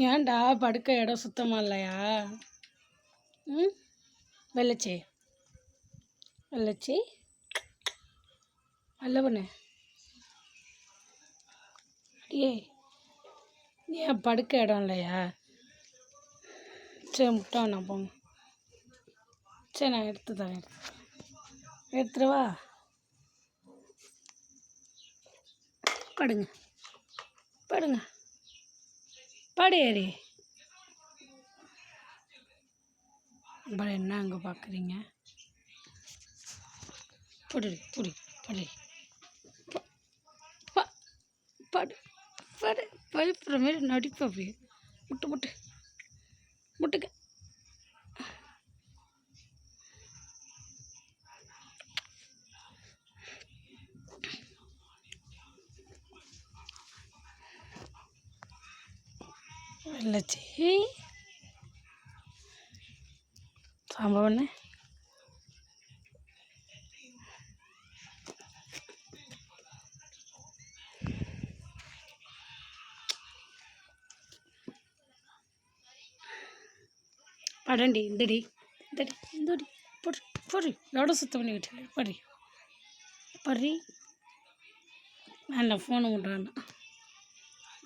ஏன்டா படுக்க இடம் சுத்தமாக இல்லையா? ம் வெள்ளச்சி வெள்ளச்சி அல்ல பொண்ணு அடியே, ஏன் படுக்க இடம் இல்லையா? சரி முட்டை நான் போங்க. சரி நான் எடுத்து தரேன், எடுத்துருவா. படுங்க படுங்க படு ஏறி. அப்புறம் என்ன அங்கே பார்க்குறீங்க? படு புடி படு படு படு. பயப்படுற மாரி நடிப்பு அப்படியே. முட்டு முட்டு முட்டுக்க. வெள்ளச்சி சாம்பார் பண்ணு. படண்டி இந்தடி இந்தடி இந்தடி போடு போடு. இடம் சுத்தம் பண்ணிக்கிட்டு படி படி. வேண்டாம், ஃபோனை முட்டுறான்னா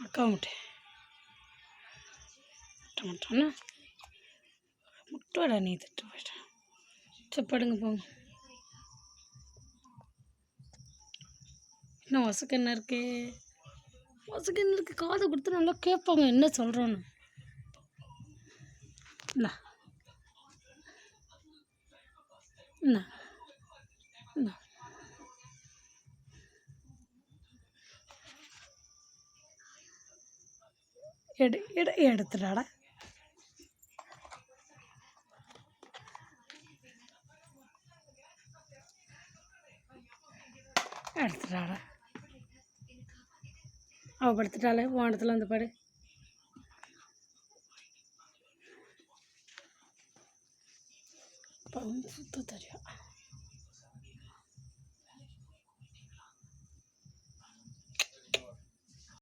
அக்கா முட்டை முட்டை முட்டான்னா முட்டோட நீ திட்டு போயிட்டேன். சரி படுங்க போங்க. இன்னும் வசக்கு என்ன இருக்கு? வசக்கு என்ன இருக்குது? காதை கொடுத்து நல்லா கேட்பாங்க என்ன சொல்கிறோன்னு. என்ன என்ன என்ன எடுத்துடாடா. எடுத்துடாடா. அவள் படுத்துட்டாலே வானத்தில் வந்து படு. சுத்த தெரியும்.